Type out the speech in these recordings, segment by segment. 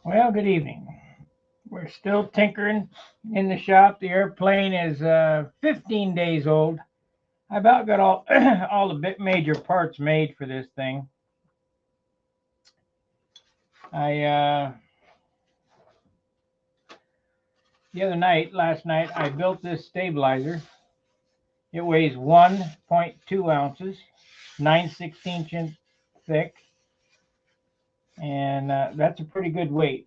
Well, good evening. We're still tinkering in the shop. The airplane is 15 days old. I about got all all the major parts made for this thing. I last night, I built this stabilizer. It weighs 1.2 ounces, 9/16 inch thick, and that's a pretty good weight.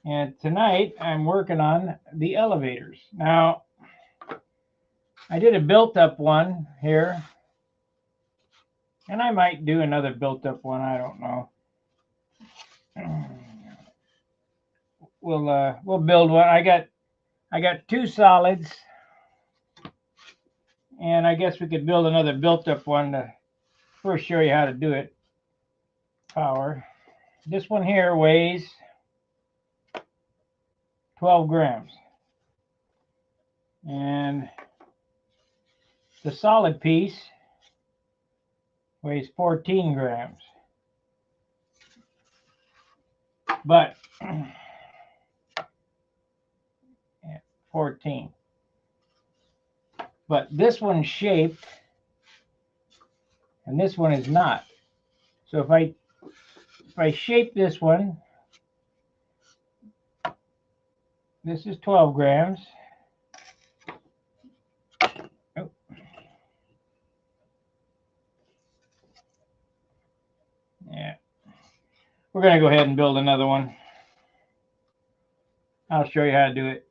And tonight I'm working on the elevators. Now, I did a built-up one here, and I might do another built-up one. I don't know. We'll build one. I got two solids, and I guess we could build another built-up one to first show you how to do it. Power. This one here weighs 12 grams, and the solid piece weighs 14 grams. But 14. But this one's shaped, and this one is not. So if I shape this one, this is 12 grams. Oh. Yeah. We're going to go ahead and build another one. I'll show you how to do it.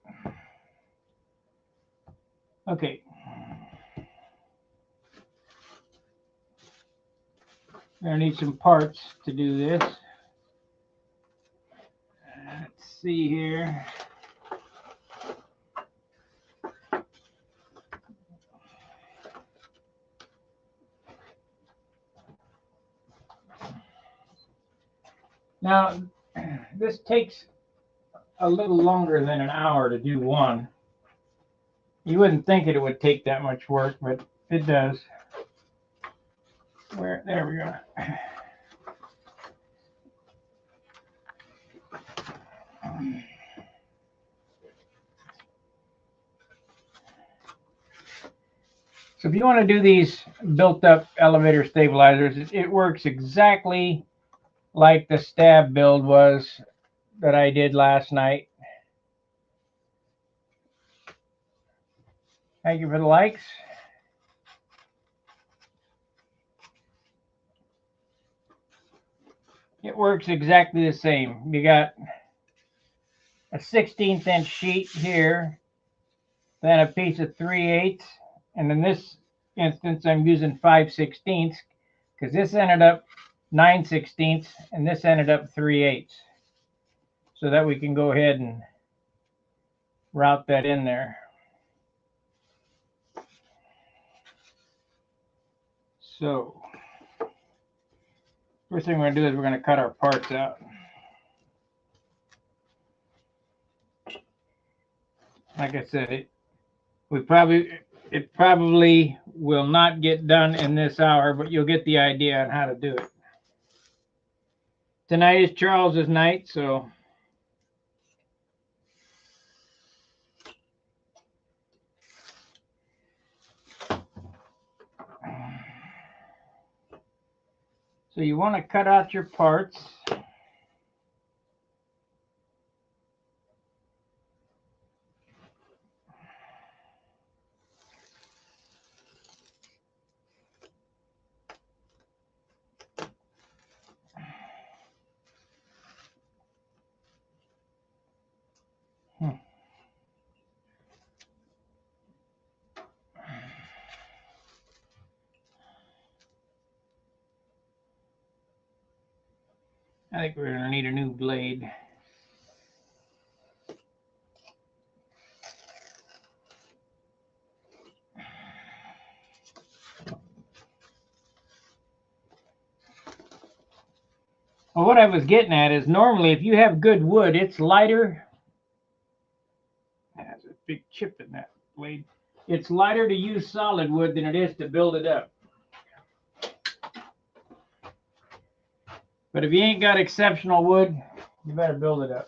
Okay. We're going to need some parts to do this. Let's see here. Now, this takes a little longer than an hour to do one. You wouldn't think it would take that much work, but it does. There we go. So if you want to do these built-up elevator stabilizers, it works exactly like the stab build was that I did last night. Thank you for the likes. It works exactly the same. You got a 16th inch sheet here, then a piece of 3/8, and in this instance I'm using 5/16 because this ended up 9/16 and this ended up 3/8, so that we can go ahead and route that in there. So first thing we're going to do is we're going to cut our parts out. Like I said, it probably will not get done in this hour, but you'll get the idea on how to do it. Tonight is Charles's night, so you want to cut out your parts. I think we're going to need a new blade. Well, what I was getting at is normally if you have good wood, it's lighter. There's a big chip in that blade. it's lighter to use solid wood than it is to build it up. But if you ain't got exceptional wood, you better build it up.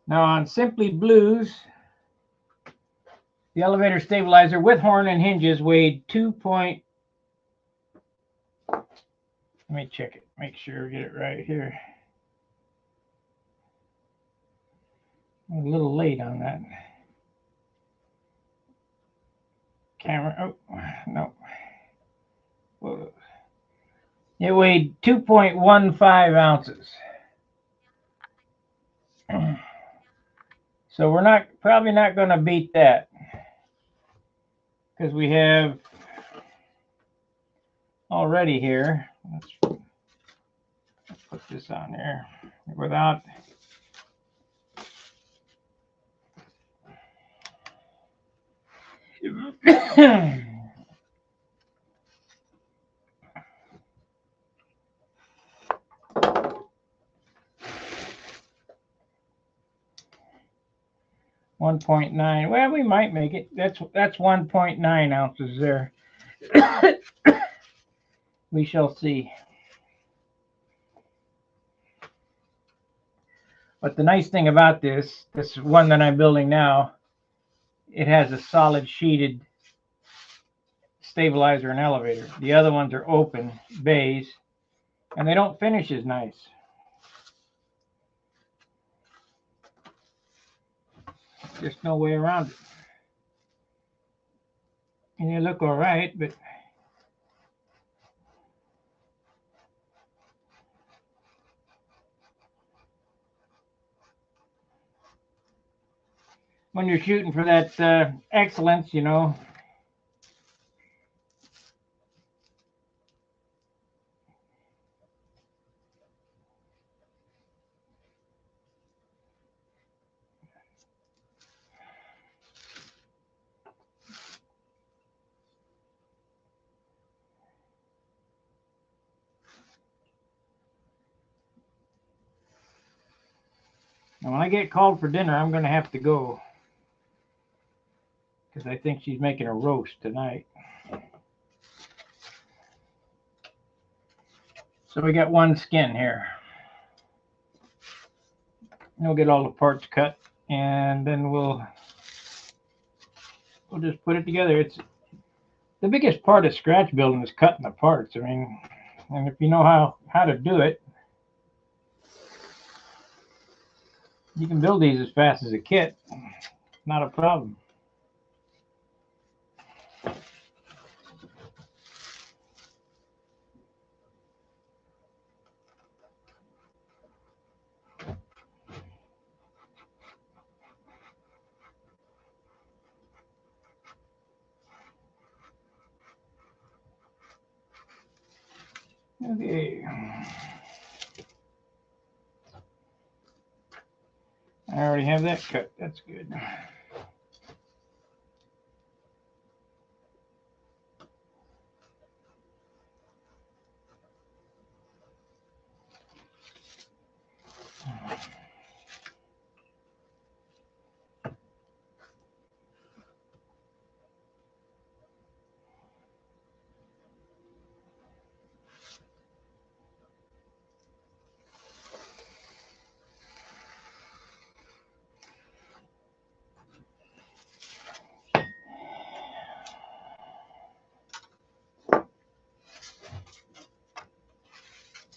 Now on Simply Blues, the elevator stabilizer with horn and hinges weighed 2. Let me check it, make sure we get it right here. I'm a little late on that. Camera, oh, no. Whoa. It weighed 2.15 ounces. So we're probably not going to beat that, because we have already here. Let's put this on there without. $1.9. Well, we might make it. That's 1.9 ounces there. We shall see. But the nice thing about this one that I'm building now, it has a solid sheeted stabilizer and elevator. The other ones are open bays, and they don't finish as nice. Just no way around it. And they look all right, but when you're shooting for that excellence, you know, when I get called for dinner, I'm going to have to go, because I think she's making a roast tonight. So we got one skin here. We'll get all the parts cut, and then we'll just put it together. It's the biggest part of scratch building is cutting the parts. I mean, and if you know how to do it, you can build these as fast as a kit. Not a problem. Okay. I already have that cut. That's good.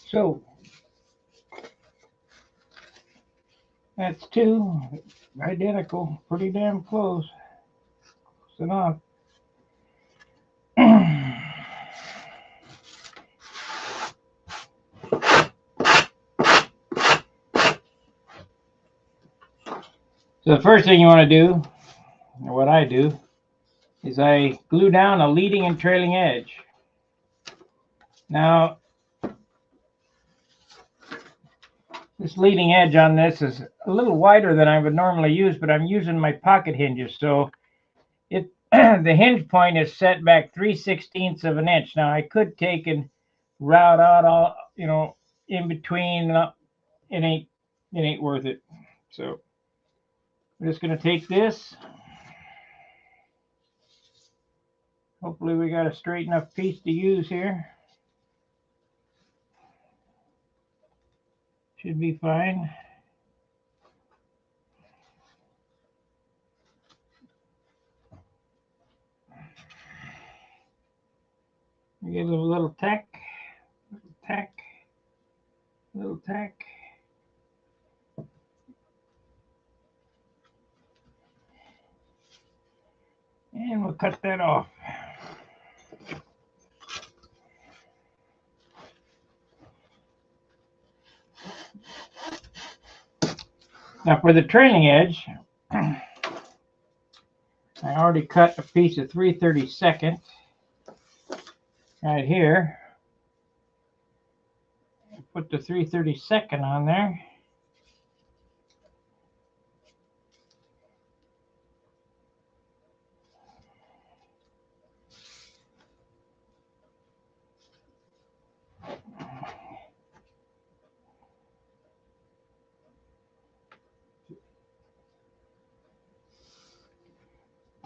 So that's two identical, pretty damn close. Close enough. So the first thing you want to do, or what I do, is I glue down a leading and trailing edge. Now, this leading edge on this is a little wider than I would normally use, but I'm using my pocket hinges, so it the hinge point is set back 3/16 of an inch. Now I could take and route out all, you know, in between. It ain't it ain't worth it. So we're just going to take this. Hopefully we got a straight enough piece to use here. Should be fine. Give it a little tack, tack, little tack. And we'll cut that off. Now for the trailing edge, I already cut a piece of 3/32 right here. Put the 3/32 on there.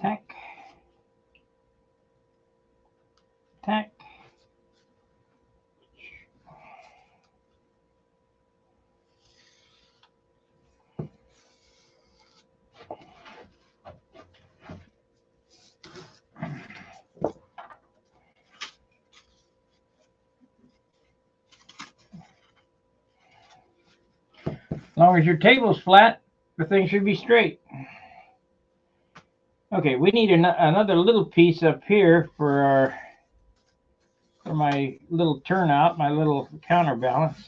Tack, tack. As long as your table's flat, the thing should be straight. Okay, we need another little piece up here for my little turnout, my little counterbalance.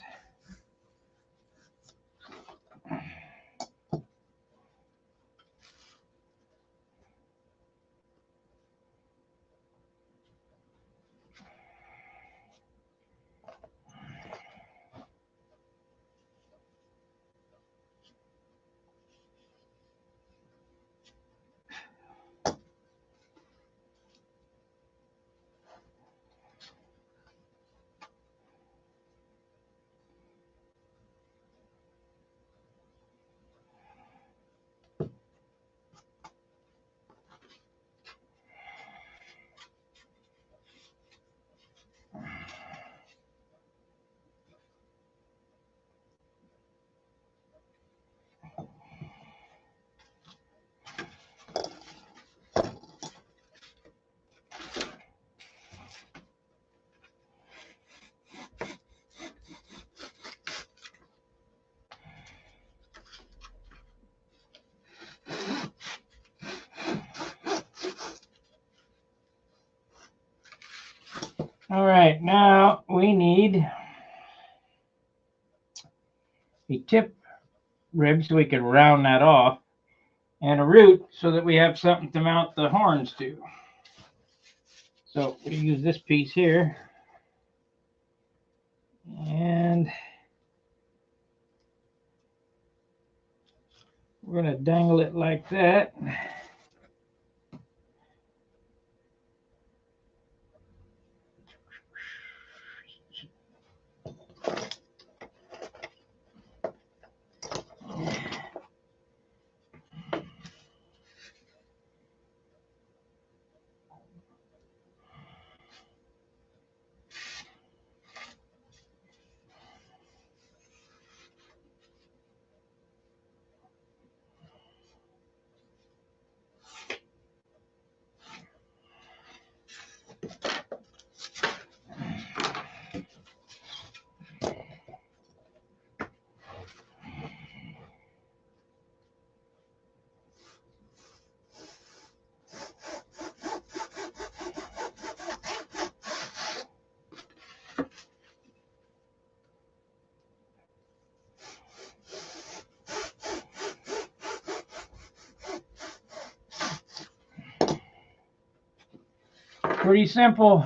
All right, now we need a tip rib so we can round that off, and a root so that we have something to mount the horns to. So we use this piece here, and we're going to dangle it like that. Pretty simple.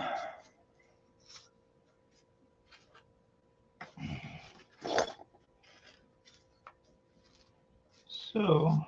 So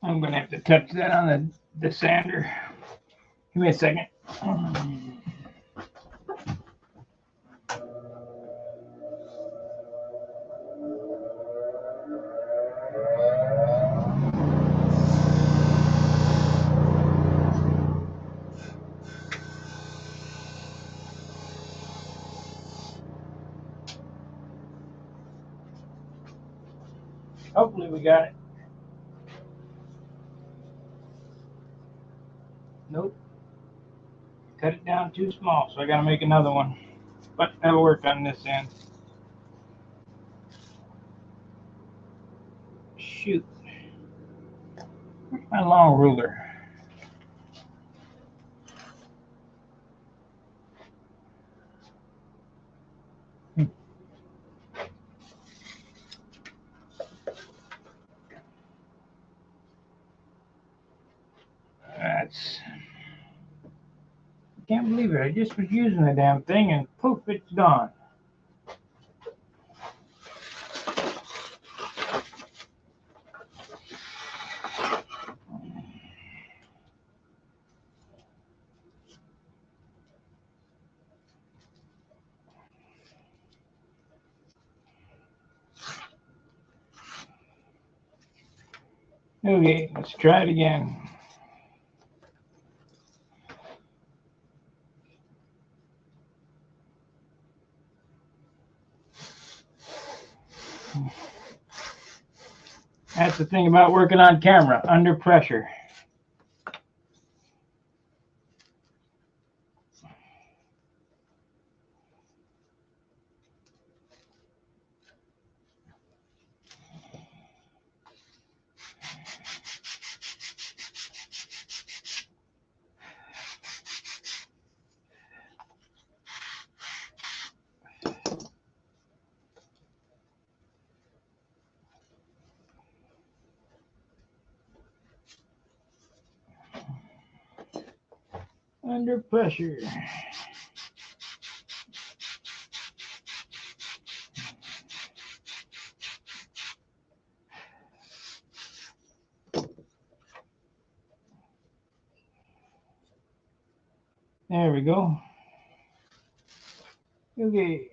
I'm gonna have to touch that on the sander. Give me a second. Hopefully we got it. Nope. Cut it down too small, so I gotta make another one. But that'll work on this end. Shoot. Where's my long ruler? That's... Can't believe it. I just was using the damn thing and poof, it's gone. Okay, let's try it again. That's the thing about working on camera, under pressure. Under pressure. There we go. Okay.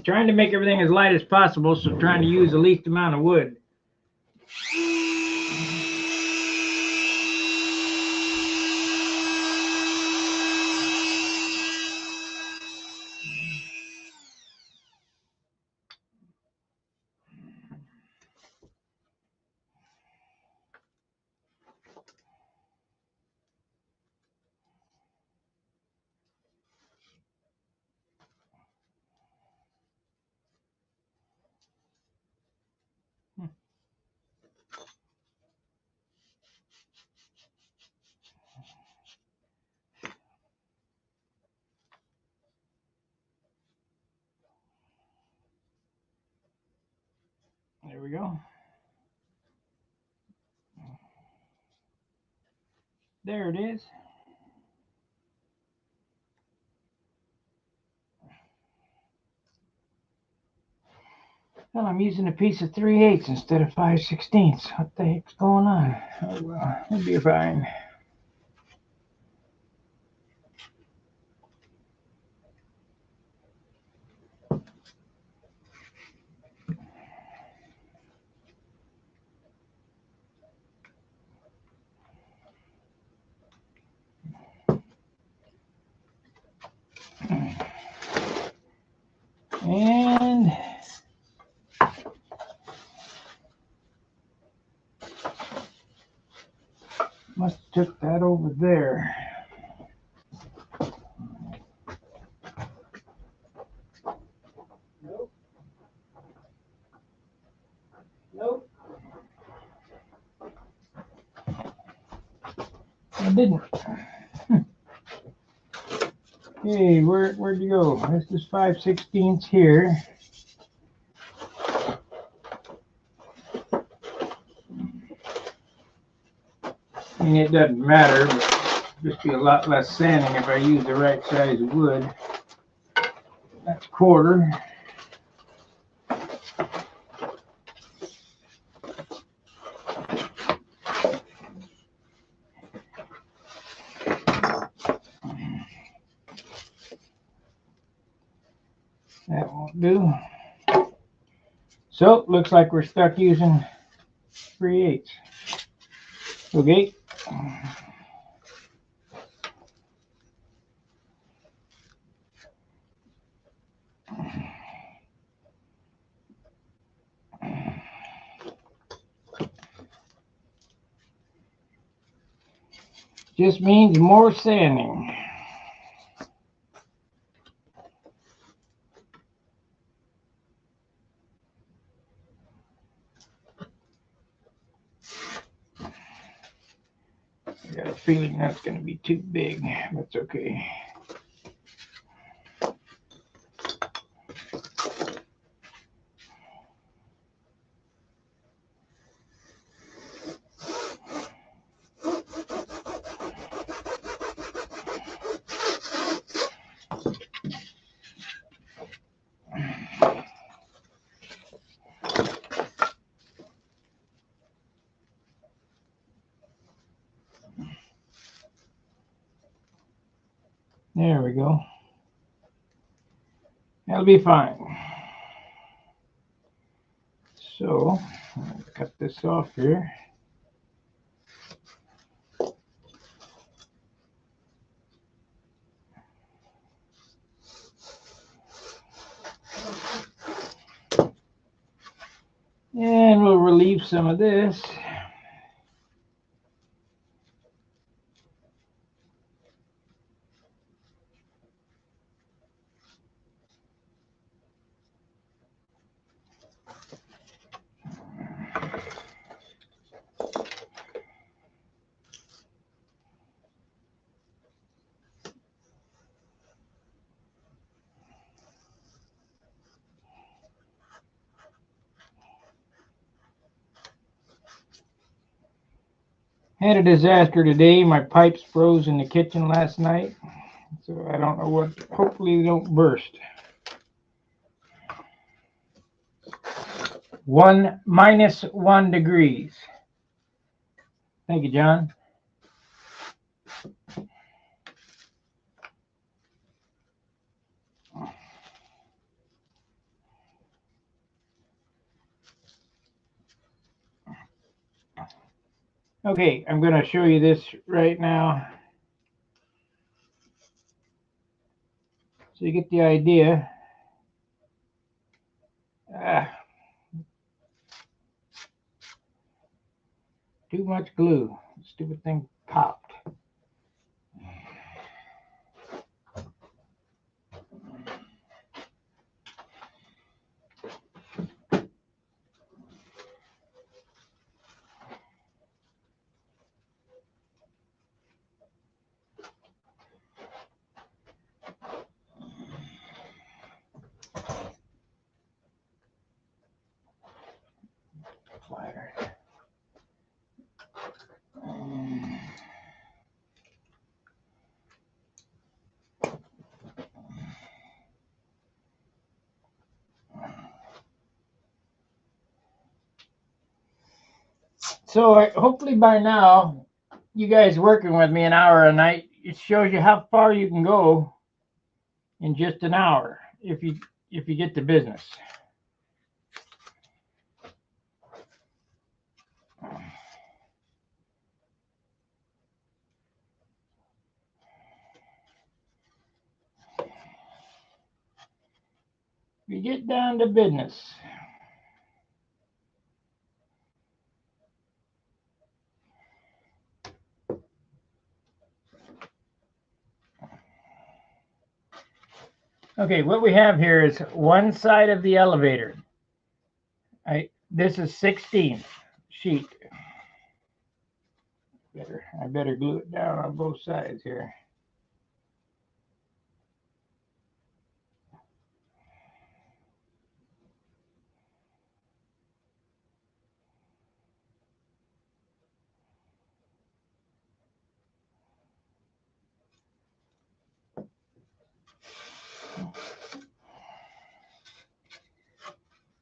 Trying to make everything as light as possible, so trying to use the least amount of wood. There we go. There it is. Well, I'm using a piece of 3/8 instead of 5/16. What the heck's going on? Oh well, it'll be fine. took that over there. Nope. Nope. I didn't. Okay, where'd you go? This is 5/16 here. I mean, it doesn't matter, but just be a lot less sanding if I use the right size wood. That's 1/4. That won't do. So, looks like we're stuck using 3/8. Okay. Just means more sanding. I got a feeling that's going to be too big. That's okay. There we go. That'll be fine. So, I'll cut this off here. And we'll relieve some of this. Had a disaster today. My pipes froze in the kitchen last night. So I don't know what, hopefully they don't burst. -1 degrees. Thank you, John. Okay, I'm going to show you this right now. So you get the idea. Too much glue. Stupid thing popped. Fire. So hopefully by now, you guys working with me an hour a night, it shows you how far you can go in just an hour if you get to business. You get down to business. Okay, what we have here is one side of the elevator. This is 16th sheet. I better glue it down on both sides here.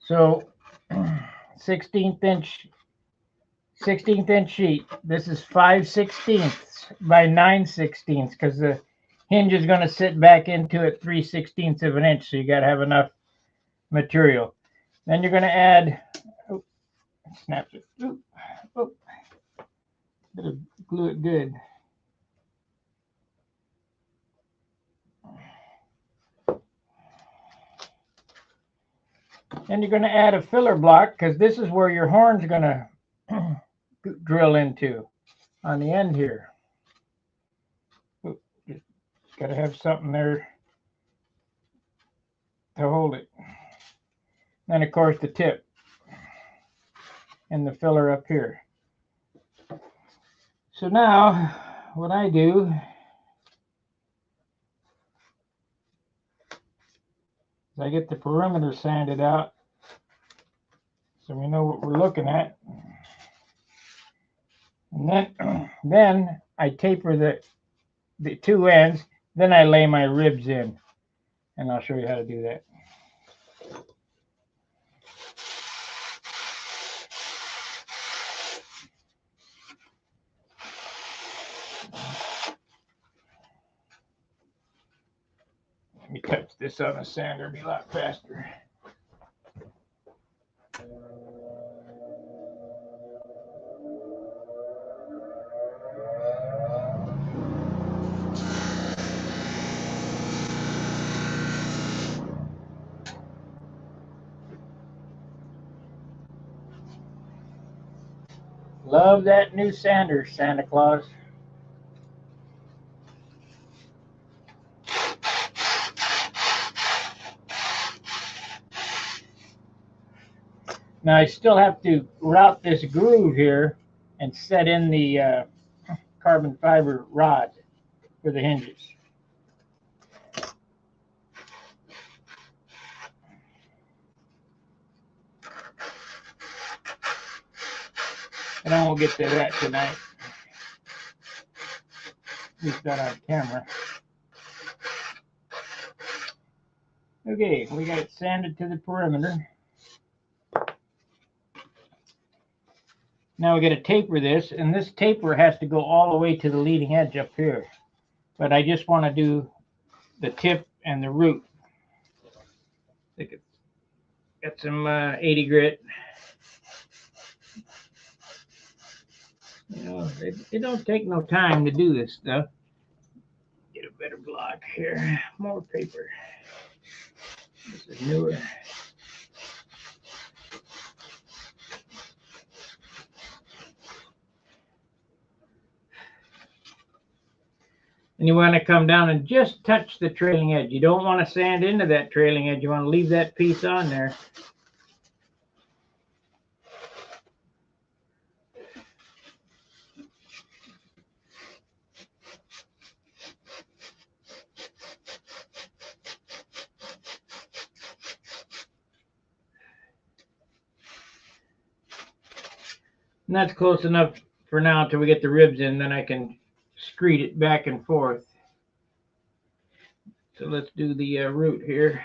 So 16th inch 16th inch sheet. This is 5/16 by 9/16 because the hinge is going to sit back into it 3/16 of an inch. So you got to have enough material. Then you're going to add, oh, snaps it. Oh, better glue it good. Then you're going to add a filler block because this is where your horn's going to drill into on the end here. Just got to have something there to hold it. Then of course the tip and the filler up here. So now what I do is I get the perimeter sanded out so we know what we're looking at. And then I taper the two ends, then I lay my ribs in, and I'll show you how to do that. Let me touch this on a sander, it'll be a lot faster. Love that new sander, Santa Claus. Now I still have to route this groove here and set in the carbon fiber rod for the hinges. And I won't get to that tonight. At least not on camera. Okay, we got it sanded to the perimeter. Now we got to taper this, and this taper has to go all the way to the leading edge up here. But I just want to do the tip and the root. I think it's got some 80 grit. You know, it don't take no time to do this stuff. Get a better block here. More paper. This is newer. And you want to come down and just touch the trailing edge. You don't want to sand into that trailing edge. You want to leave that piece on there. And that's close enough for now until we get the ribs in. Then I can screed it back and forth. So let's do the root here.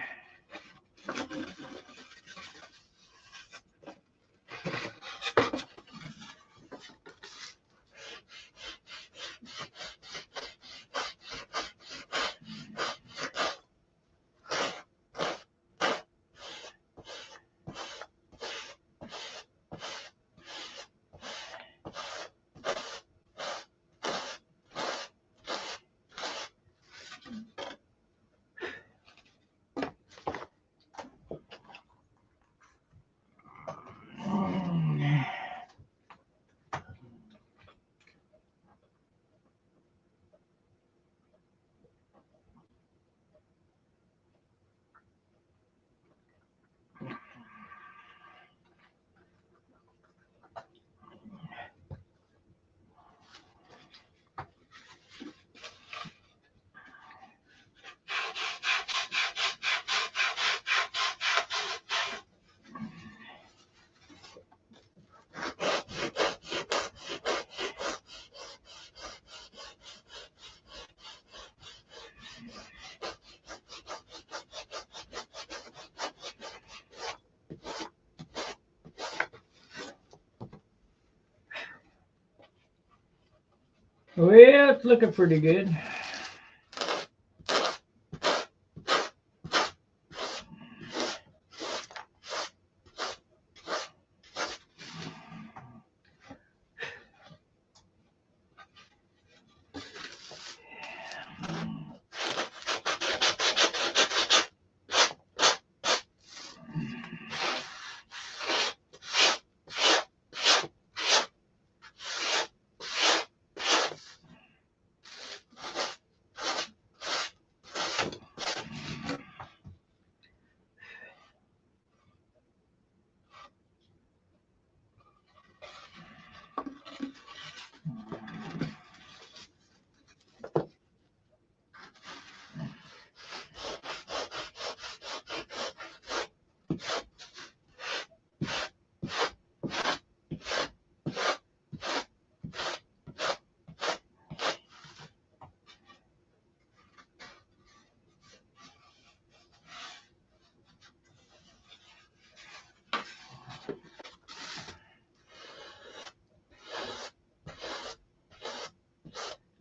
Well, it's looking pretty good.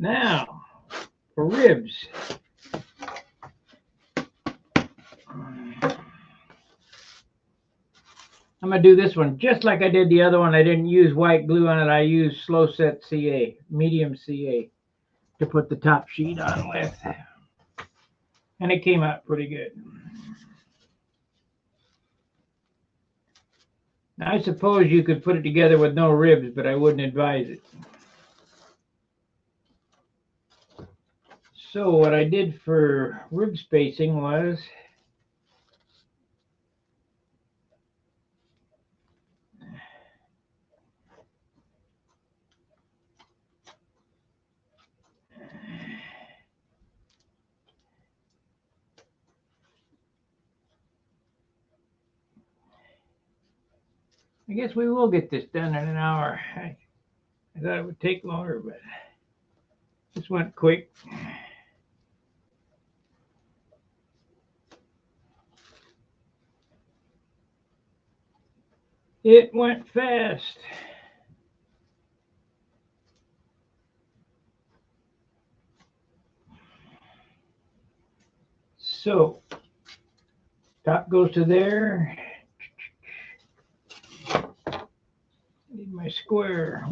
Now, for ribs. I'm going to do this one just like I did the other one. I didn't use white glue on it. I used Slow Set CA, medium CA, to put the top sheet on with. And it came out pretty good. Now, I suppose you could put it together with no ribs, but I wouldn't advise it. So what I did for rib spacing was I guess we will get this done in an hour. I thought it would take longer, but this went quick. It went fast. So, top goes to there. Need my square.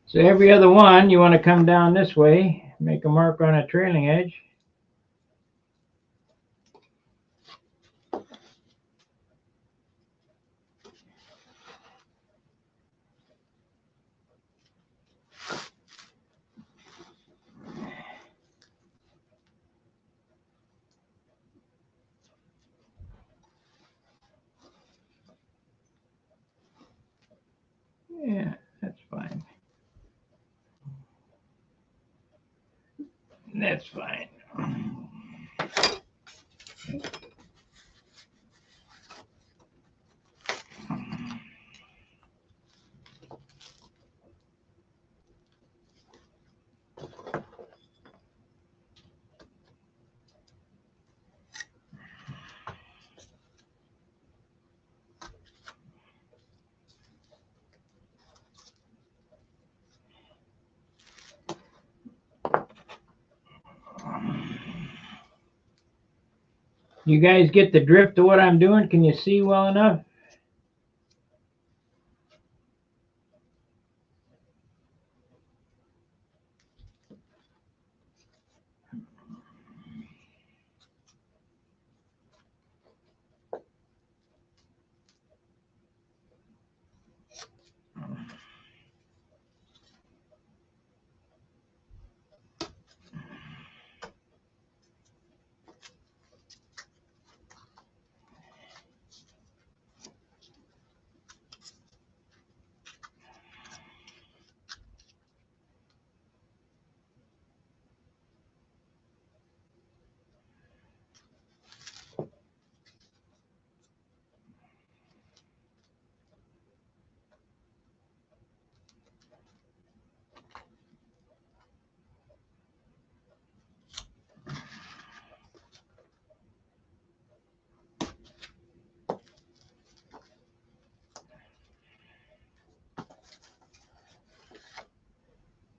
So every other one, you want to come down this way, make a mark on a trailing edge. Yeah, that's fine. That's fine. You guys get the drift of what I'm doing? Can you see well enough?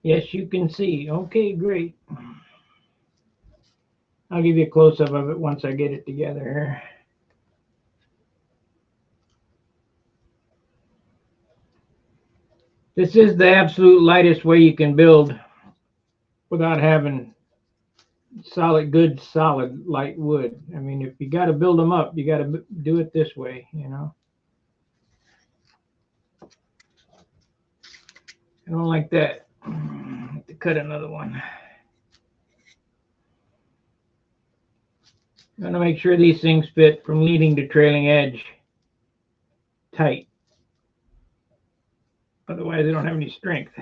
Yes, you can see. Okay, great. I'll give you a close-up of it once I get it together here. This is the absolute lightest way you can build without having good, solid, light wood. I mean, if you got to build them up, you got to do it this way, you know. I don't like that. I have to cut another one. I'm going to make sure these things fit from leading to trailing edge tight. Otherwise, they don't have any strength.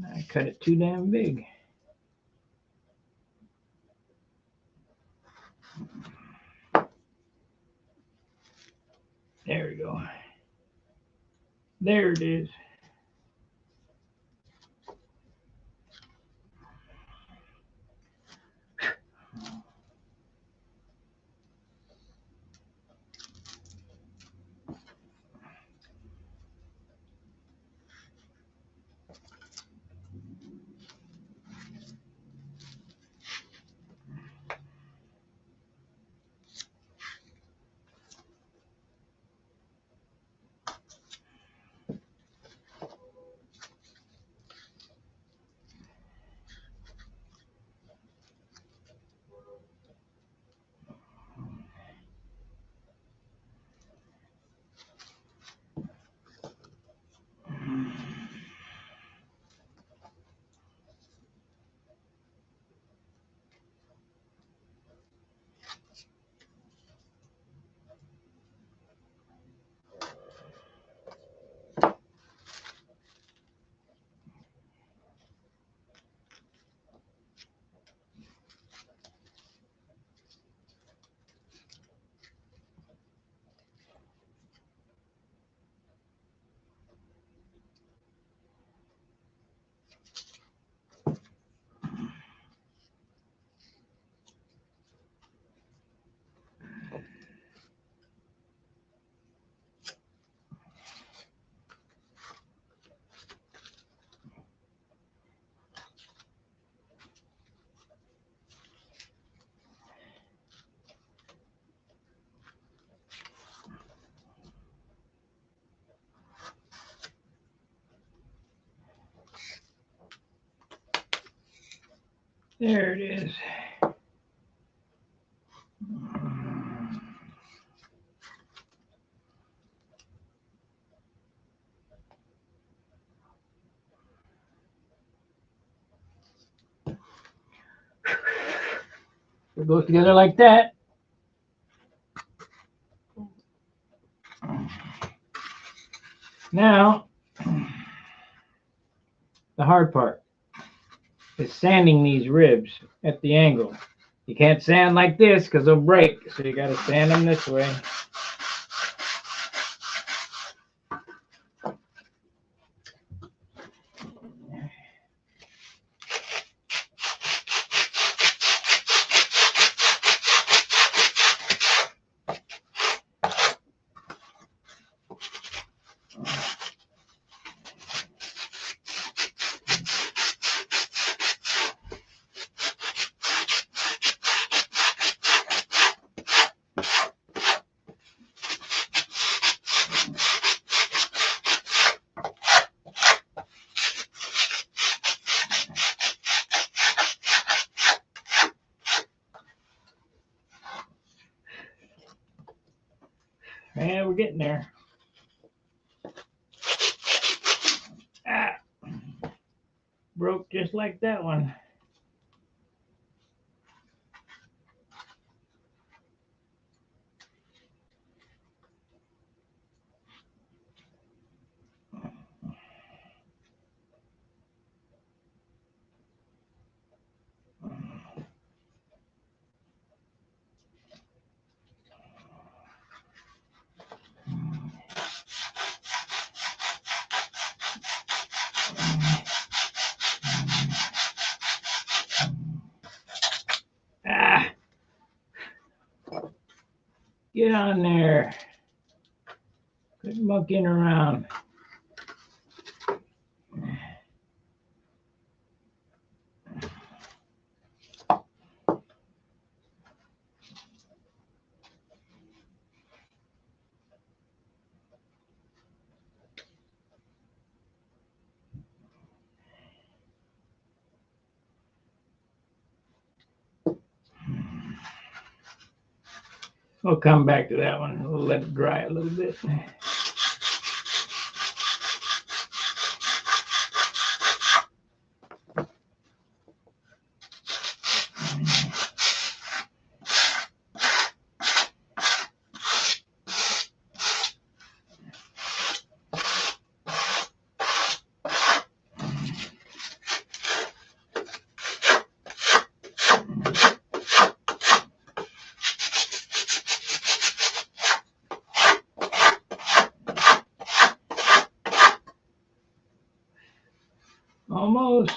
I cut it too damn big. There we go. There it is. There it is. It goes together like that. Now, the hard part is sanding these ribs at the angle. You can't sand like this because they'll break, so you got to sand them this way. And we're getting there. Ah, broke just like that one. Get on there. Quit monkeying around. We'll come back to that one. We'll let it dry a little bit. Almost.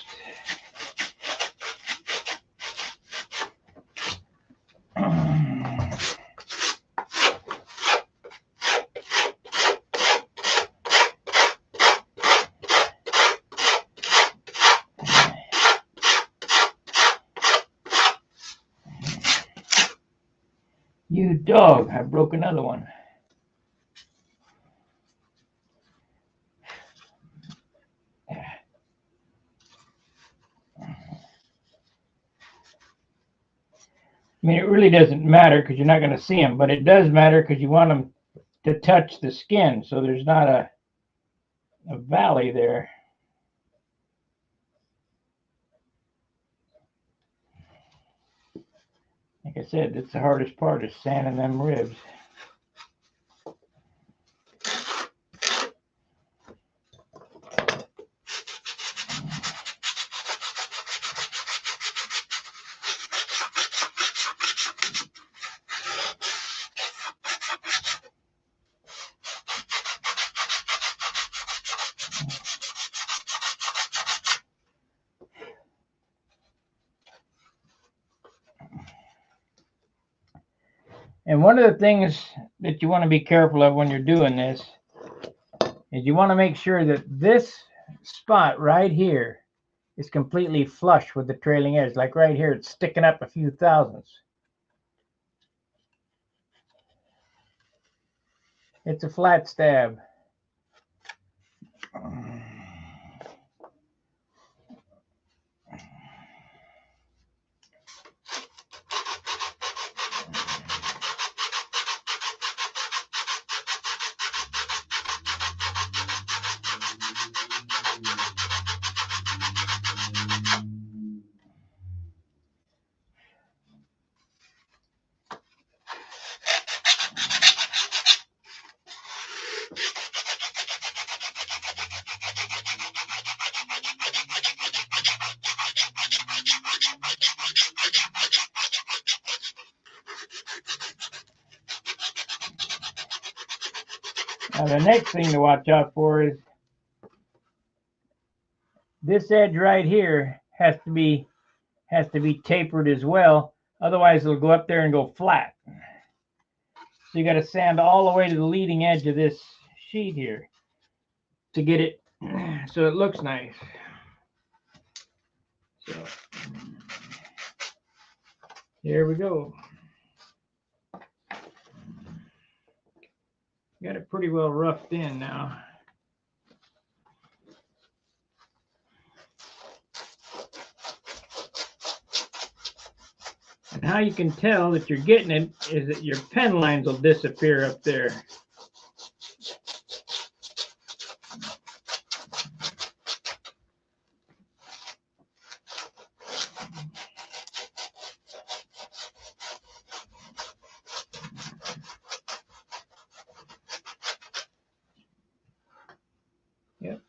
You dog, I broke another one. I mean, it really doesn't matter because you're not going to see them, but it does matter because you want them to touch the skin so there's not a valley there. Like I said, it's the hardest part is sanding them ribs. And one of the things that you want to be careful of when you're doing this is you want to make sure that this spot right here is completely flush with the trailing edge. Like right here, it's sticking up a few thousandths. It's a flat stab. Now the next thing to watch out for is this edge right here has to be tapered as well. Otherwise it'll go up there and go flat. So you got to sand all the way to the leading edge of this sheet here to get it so it looks nice. So here we go. Got it pretty well roughed in now. And how you can tell that you're getting it is that your pen lines will disappear up there. Yep.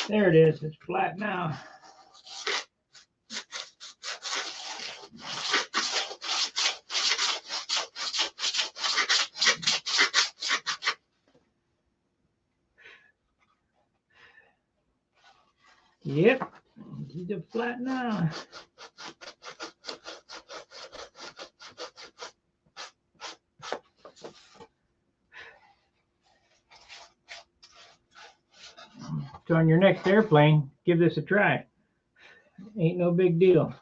There it is. It's flat now. Yep, it's flat now. So on your next airplane, give this a try. Ain't no big deal.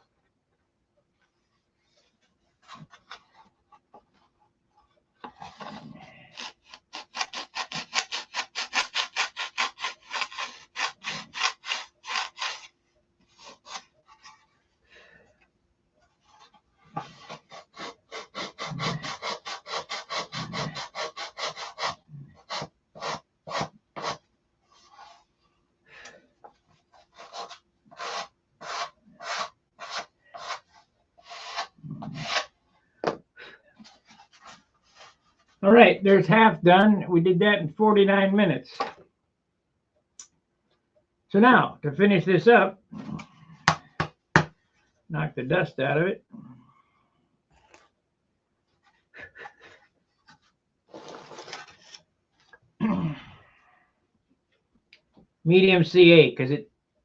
All right, there's half done. We did that in 49 minutes. So now, to finish this up, knock the dust out of it. Medium C8, because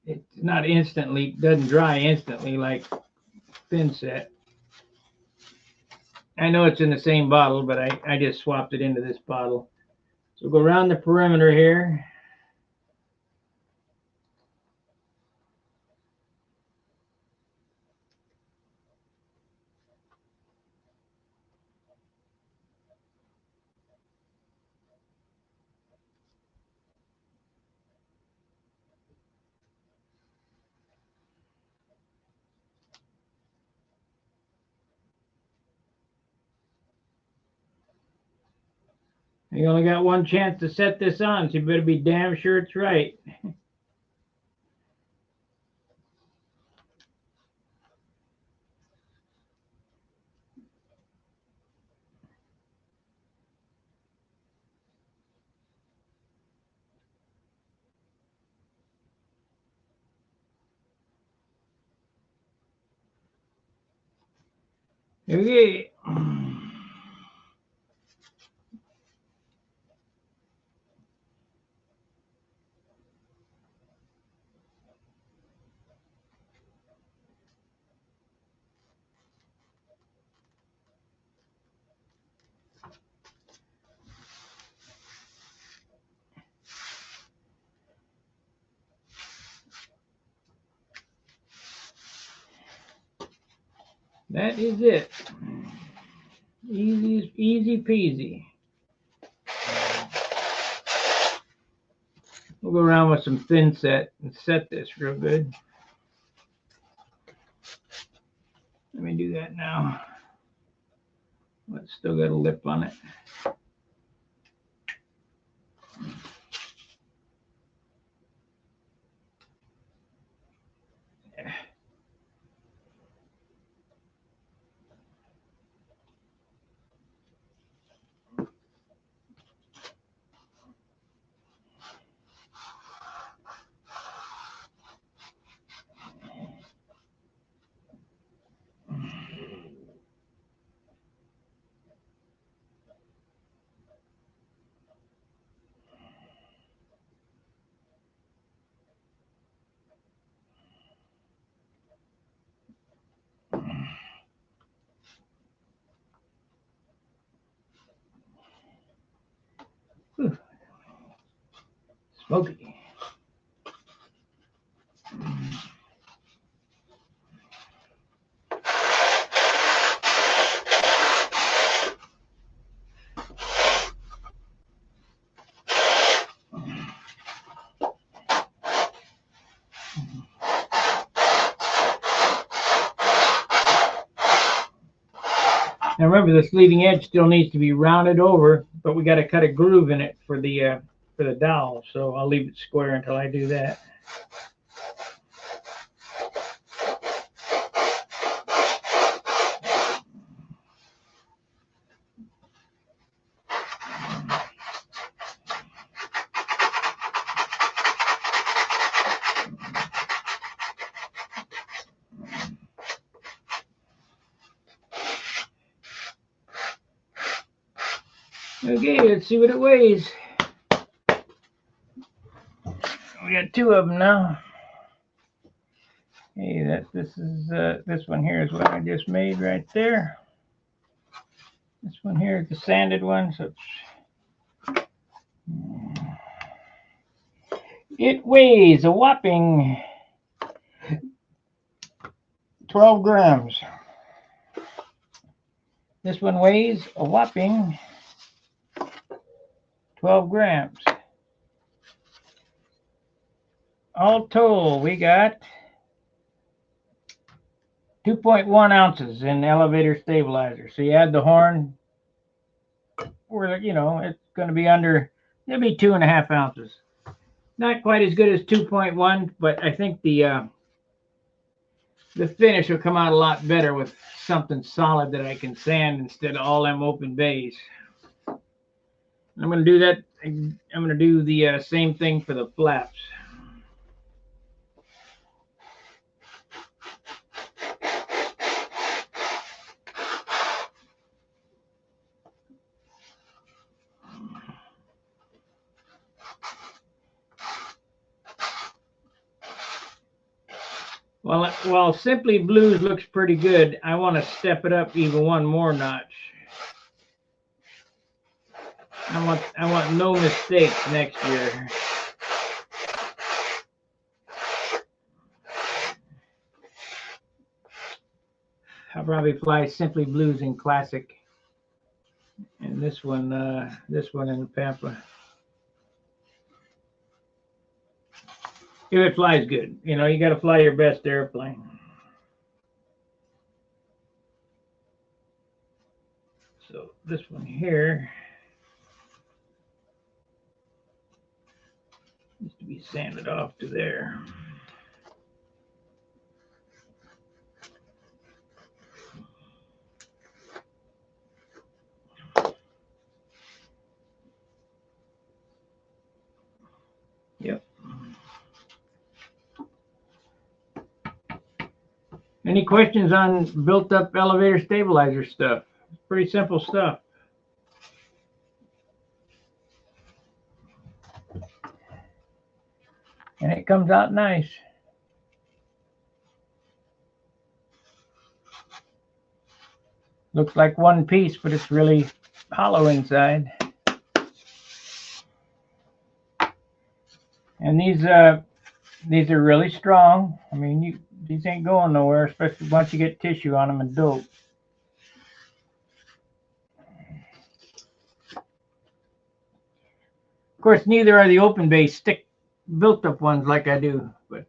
it's not instantly, doesn't dry instantly like thin set. I know it's in the same bottle, but I just swapped it into this bottle. So we'll go around the perimeter here. You only got one chance to set this on, so you better be damn sure it's right. Okay. That is it. Easy peasy. We'll go around with some thin set and set this real good. Let me do that now. It's still got a lip on it. Whew. Smoky. Now remember, this leading edge still needs to be rounded over, but we got to cut a groove in it for the dowel. So I'll leave it square until I do that. Okay, let's see what it weighs. We got two of them now. Hey, this one here is what I just made right there. This one here is the sanded one, so it weighs a whopping 12 grams. This one weighs a whopping 12 grams. All told, we got 2.1 ounces in elevator stabilizer. So you add the horn, where it's going to be under. It'll be 2.5 ounces. Not quite as good as 2.1, but I think the finish will come out a lot better with something solid that I can sand instead of all them open bays. I'm going to do that. I'm going to do the same thing for the flaps. While Simply Blues looks pretty good, I want to step it up even one more notch. I want no mistakes next year. I'll probably fly Simply Blues in Classic, and this one in Pampa. If it flies good, you got to fly your best airplane. So this one here needs to be sanded off to there. Yep. Any questions on built up elevator stabilizer stuff? Pretty simple stuff. And it comes out nice. Looks like one piece, but it's really hollow inside. And these are really strong. I mean, these ain't going nowhere, especially once you get tissue on them and dope. Of course, neither are the open base stick built up ones like I do, but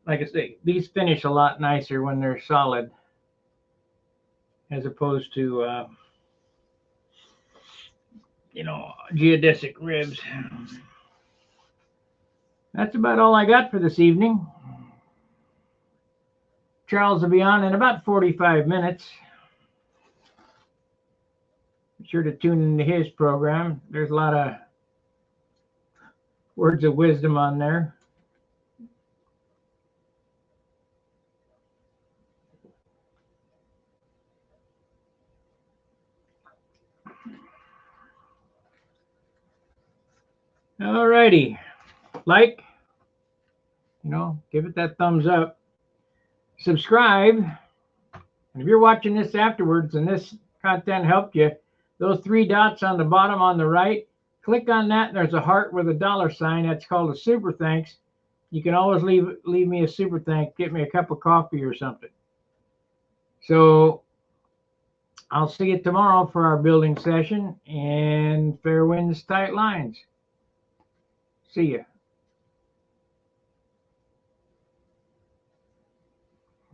like I say, these finish a lot nicer when they're solid as opposed to geodesic ribs. That's about all I got for this evening. Charles will be on in about 45 minutes. Be sure to tune into his program. There's a lot of words of wisdom on there. All righty. Give it that thumbs up. Subscribe. And if you're watching this afterwards and this content helped you, those three dots on the bottom on the right, click on that. And there's a heart with a dollar sign. That's called a super thanks. You can always leave me a super thank. Get me a cup of coffee or something. So I'll see you tomorrow for our building session, and fair winds, tight lines. See ya.